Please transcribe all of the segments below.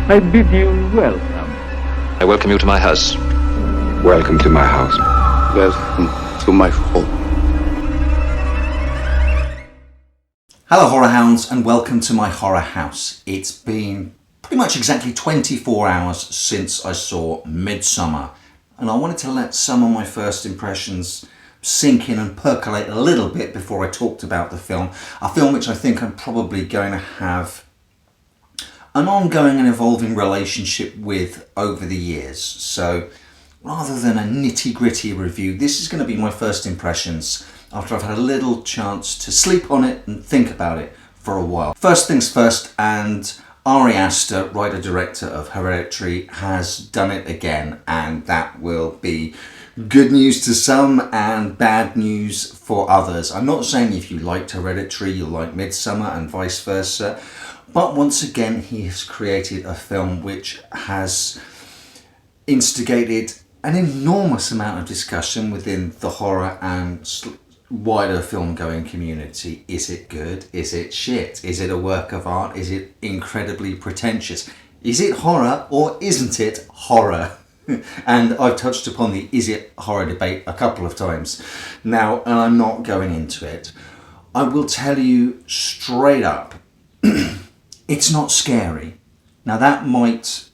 I bid you welcome. I welcome you to my house. Welcome to my house. Welcome to my home. Hello horror hounds and welcome to my horror house. It's been pretty much exactly 24 hours since I saw Midsommar, and I wanted to let some of my first impressions sink in and percolate a little bit before I talked about the film. A film which I think I'm probably going to have an ongoing and evolving relationship with over the years. So rather than a nitty-gritty review, this is going to be my first impressions after I've had a little chance to sleep on it and think about it for a while. First things first, and Ari Aster, writer-director of Hereditary, has done it again, and that will be good news to some and bad news for others. I'm not saying if you liked Hereditary, you'll like Midsommar and vice versa, but once again he has created a film which has instigated an enormous amount of discussion within the horror and wider film-going community. Is it good? Is it shit? Is it a work of art? Is it incredibly pretentious? Is it horror or isn't it horror? And I've touched upon the is it horror debate a couple of times now, and I'm not going into it. I will tell you straight up, it's not scary. Now that might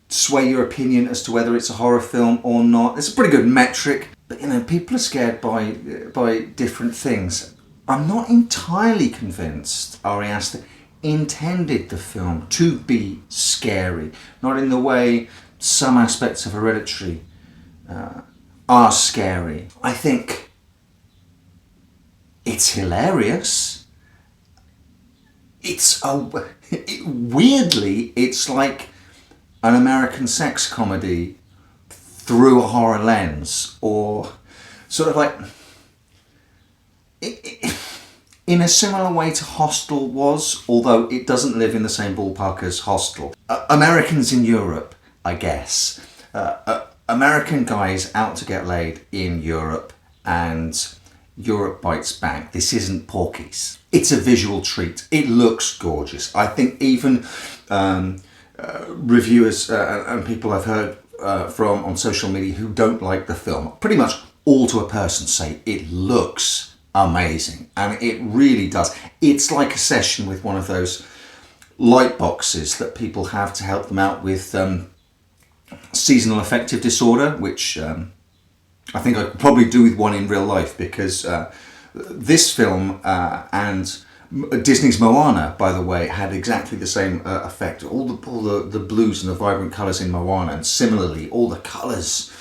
sway your opinion as to whether it's a horror film or not. It's a pretty good metric, but you know, people are scared by different things. I'm not entirely convinced Ari Aster intended the film to be scary, not in the way some aspects of Hereditary are scary. I think it's hilarious. Weirdly, it's like an American sex comedy through a horror lens, or sort of like in a similar way to Hostel was, although it doesn't live in the same ballpark as Hostel. Americans in Europe, I guess. American guys out to get laid in Europe, and Europe bites back. This isn't Porky's. It's a visual treat. It looks gorgeous. I think even reviewers and people I've heard from on social media who don't like the film, pretty much all to a person, say it looks amazing. And it really does. It's like a session with one of those light boxes that people have to help them out with seasonal affective disorder, which I think I could probably do with one in real life, because this film and Disney's Moana, by the way, had exactly the same effect. All the blues and the vibrant colours in Moana, and similarly all the colours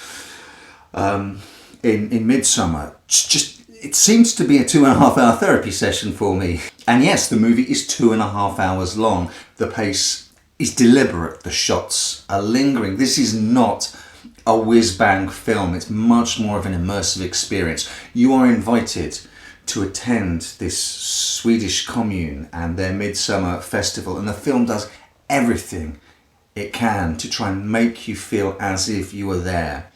in Midsommar. Just it seems to be a 2.5 hour therapy session for me. And yes, the movie is 2.5 hours long. The pace is deliberate. The shots are lingering. This is not a whiz-bang film. It's much more of an immersive experience. You are invited to attend this Swedish commune and their Midsummer festival, and the film does everything it can to try and make you feel as if you were there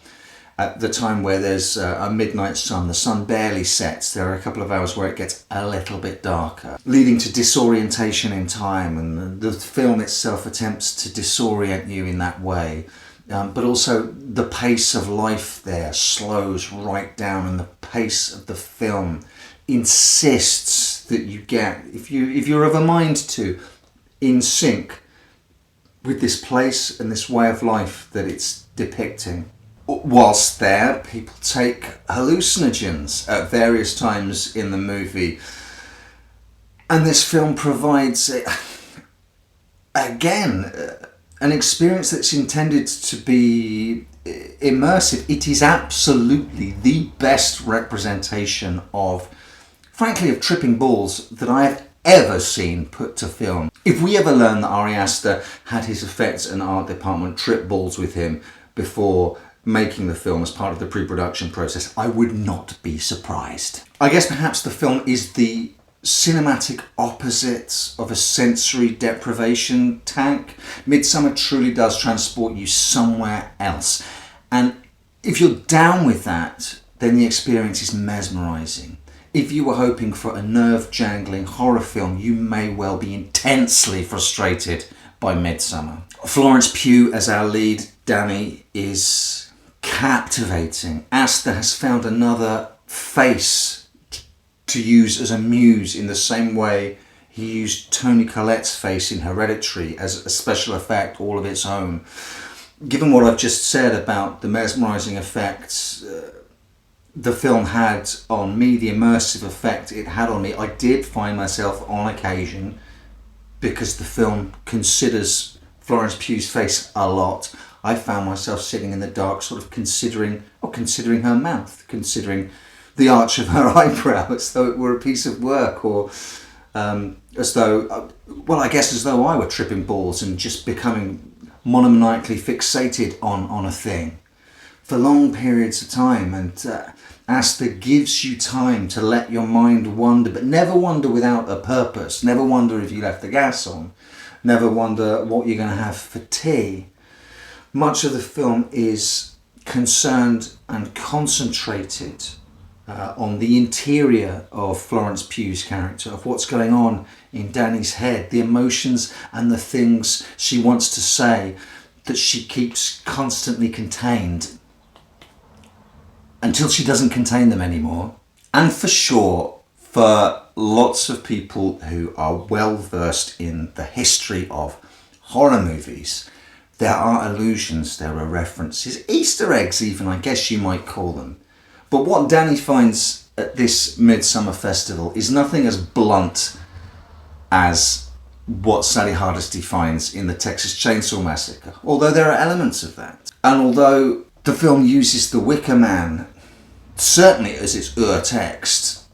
at the time where there's a midnight sun. The sun barely sets. There are a couple of hours where it gets a little bit darker, leading to disorientation in time, and the film itself attempts to disorient you in that way. But also the pace of life there slows right down, and the pace of the film insists that you get, if you're of a mind to, in sync with this place and this way of life that it's depicting. Whilst there, people take hallucinogens at various times in the movie, and this film provides again an experience that's intended to be immersive. It is absolutely the best representation of, frankly, of tripping balls that I have ever seen put to film. If we ever learn that Ari Aster had his effects and art department trip balls with him before making the film as part of the pre-production process, I would not be surprised. I guess perhaps the film is the cinematic opposite of a sensory deprivation tank. Midsommar truly does transport you somewhere else, and if you're down with that, then the experience is mesmerising. If you were hoping for a nerve-jangling horror film, you may well be intensely frustrated by Midsommar. Florence Pugh as our lead, Danny, is captivating. Aster has found another face to use as a muse in the same way he used Toni Collette's face in Hereditary as a special effect all of its own. Given what I've just said about the mesmerising effects the film had on me, the immersive effect it had on me, I did find myself on occasion, because the film considers Florence Pugh's face a lot, I found myself sitting in the dark sort of considering her mouth, considering the arch of her eyebrow as though it were a piece of work, or as though, well, I guess as though I were tripping balls and just becoming monomaniacally fixated on a thing for long periods of time. And Aster gives you time to let your mind wander, but never wander without a purpose. Never wonder if you left the gas on. Never wonder what you're going to have for tea. Much of the film is concerned and concentrated on the interior of Florence Pugh's character, of what's going on in Danny's head, the emotions and the things she wants to say that she keeps constantly contained until she doesn't contain them anymore. And for sure, for lots of people who are well versed in the history of horror movies, there are allusions, there are references, Easter eggs even, I guess you might call them. But what Danny finds at this Midsommar Festival is nothing as blunt as what Sally Hardesty finds in the Texas Chainsaw Massacre, although there are elements of that. And although the film uses the Wicker Man certainly as its text,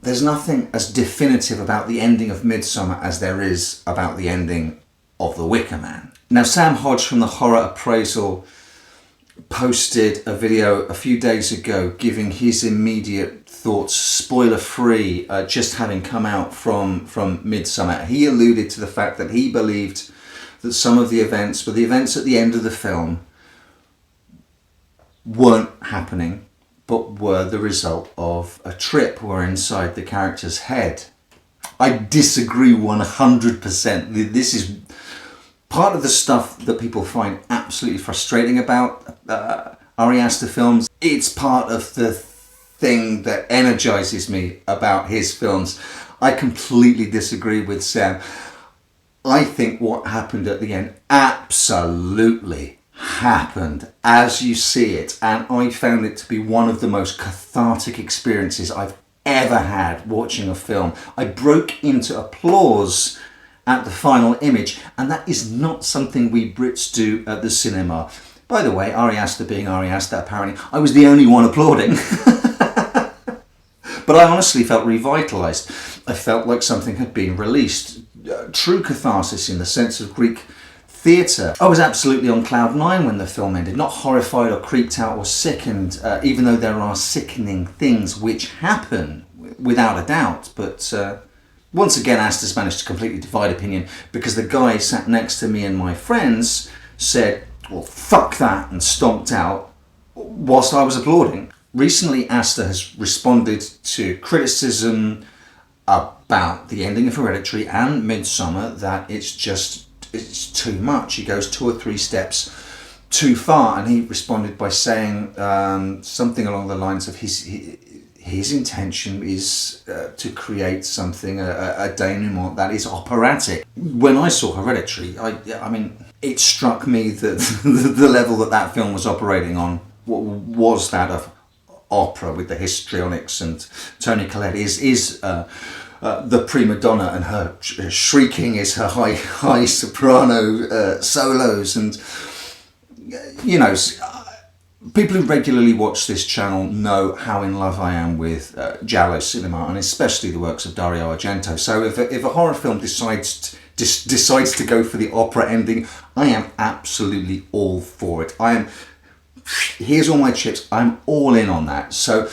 there's nothing as definitive about the ending of Midsommar as there is about the ending of the Wicker Man. Now, Sam Hodge from the Horror Appraisal posted a video a few days ago giving his immediate thoughts, spoiler free, just having come out from Midsommar. He alluded to the fact that he believed that some of the events, but the events at the end of the film, weren't happening, but were the result of a trip, were inside the character's head. I disagree 100%. This is part of the stuff that people find absolutely frustrating about Ari Aster films. It's part of the thing that energizes me about his films. I completely disagree with Sam. I think what happened at the end absolutely happened as you see it, and I found it to be one of the most cathartic experiences I've ever had watching a film. I broke into applause at the final image, and that is not something we Brits do at the cinema. By the way, Ari Aster being Ari Aster, apparently I was the only one applauding. But I honestly felt revitalised. I felt like something had been released. True catharsis in the sense of Greek theatre. I was absolutely on cloud nine when the film ended, not horrified or creeped out or sickened, even though there are sickening things which happen, without a doubt. But once again, Aster's managed to completely divide opinion, because the guy sat next to me and my friends said, well, fuck that, and stomped out whilst I was applauding. Recently, Aster has responded to criticism about the ending of Hereditary and Midsommar that it's too much. He goes 2 or 3 steps too far, and he responded by saying something along the lines of his intention is to create something, a denouement that is operatic. When I saw Hereditary, I mean, it struck me that the level that film was operating on was that of opera, with the histrionics, and Toni Collette is the prima donna, and her shrieking is her high soprano solos, and you know, people who regularly watch this channel know how in love I am with giallo cinema, and especially the works of Dario Argento. So if a horror film decides to go for the opera ending, I am absolutely all for it. Here's all my chips. I'm all in on that. So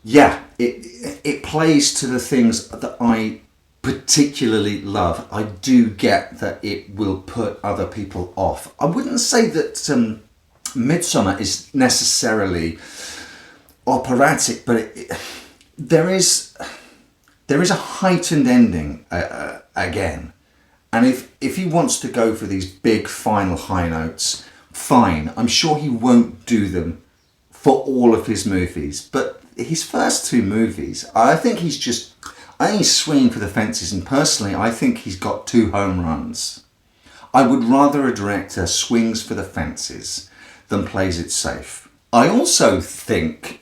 yeah, it plays to the things that I particularly love. I do get that it will put other people off. I wouldn't say that Midsommar is necessarily operatic, but there is a heightened ending again, And if he wants to go for these big final high notes, fine. I'm sure he won't do them for all of his movies. But his first two movies, I think he's swinging for the fences. And personally, I think he's got 2 home runs. I would rather a director swings for the fences than plays it safe. I also think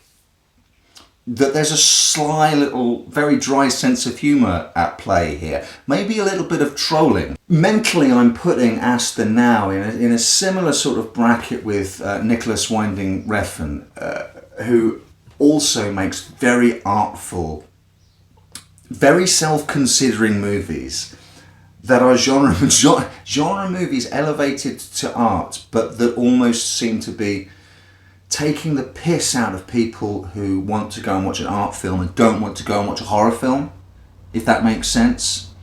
that there's a sly little, very dry sense of humour at play here. Maybe a little bit of trolling. Mentally, I'm putting Aster now in a similar sort of bracket with Nicholas Winding Refn, who also makes very artful, very self-considering movies that are genre movies elevated to art, but that almost seem to be taking the piss out of people who want to go and watch an art film and don't want to go and watch a horror film, if that makes sense.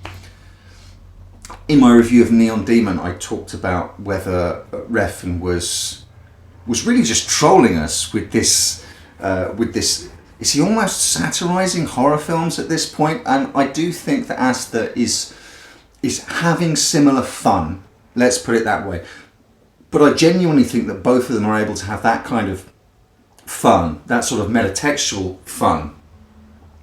In my review of Neon Demon, I talked about whether Refn was really just trolling us with this. Is he almost satirising horror films at this point? And I do think that Aster is having similar fun. Let's put it that way. But I genuinely think that both of them are able to have that kind of fun, that sort of metatextual fun,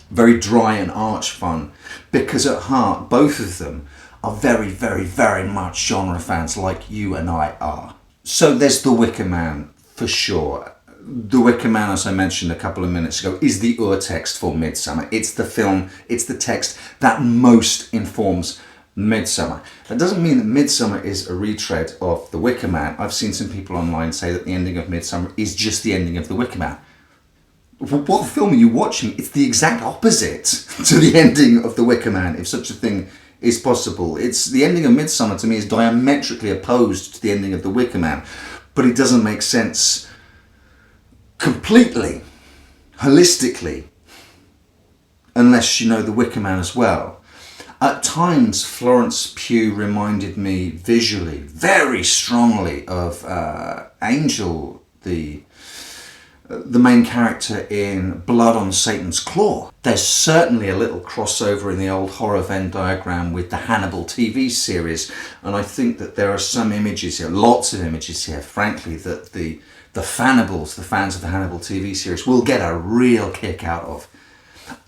very dry and arch fun, because at heart, both of them are very, very, very much genre fans like you and I are. So there's The Wicker Man, for sure. The Wicker Man, as I mentioned a couple of minutes ago, is the urtext for Midsommar. It's the film, it's the text that most informs Midsommar. That doesn't mean that Midsommar is a retread of The Wicker Man. I've seen some people online say that the ending of Midsommar is just the ending of The Wicker Man. What film are you watching? It's the exact opposite to the ending of The Wicker Man, if such a thing is possible. It's the ending of Midsommar to me is diametrically opposed to the ending of The Wicker Man, but it doesn't make sense completely, holistically, unless you know The Wicker Man as well. At times, Florence Pugh reminded me visually, very strongly, of Angel, the main character in Blood on Satan's Claw. There's certainly a little crossover in the old horror Venn diagram with the Hannibal TV series, and I think that there are some images here, lots of images here, frankly, that the Fannibals, the fans of the Hannibal TV series, will get a real kick out of.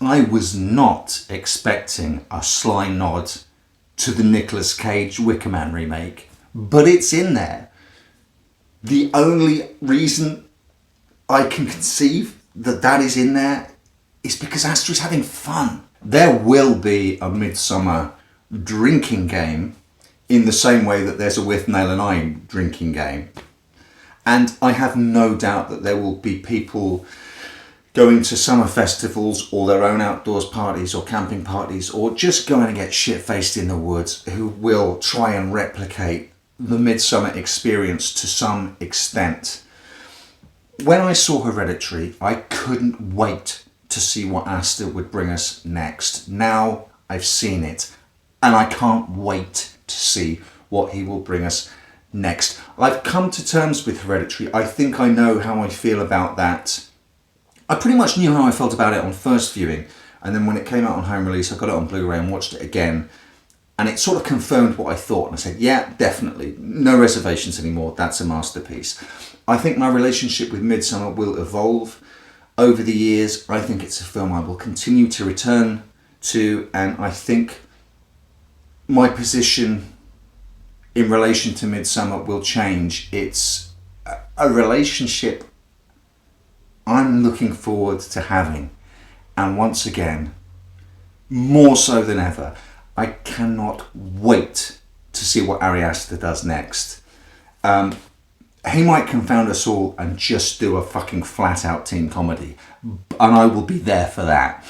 I was not expecting a sly nod to the Nicolas Cage Wicker Man remake, but it's in there. The only reason I can conceive that is in there is because Aster is having fun. There will be a Midsommar drinking game in the same way that there's a Withnail and I drinking game. And I have no doubt that there will be people going to summer festivals or their own outdoors parties or camping parties or just going to get shit-faced in the woods who will try and replicate the Midsommar experience to some extent. When I saw Hereditary, I couldn't wait to see what Aster would bring us next. Now I've seen it, and I can't wait to see what he will bring us next. I've come to terms with Hereditary. I think I know how I feel about that. I pretty much knew how I felt about it on first viewing, and then when it came out on home release, I got it on Blu-ray and watched it again, and it sort of confirmed what I thought, and I said, yeah, definitely, no reservations anymore, that's a masterpiece. I think my relationship with Midsommar will evolve over the years. I think it's a film I will continue to return to, and I think my position in relation to Midsommar will change. It's a relationship I'm looking forward to having, and once again, more so than ever, I cannot wait to see what Ari Aster does next. He might confound us all and just do a fucking flat out teen comedy, and I will be there for that.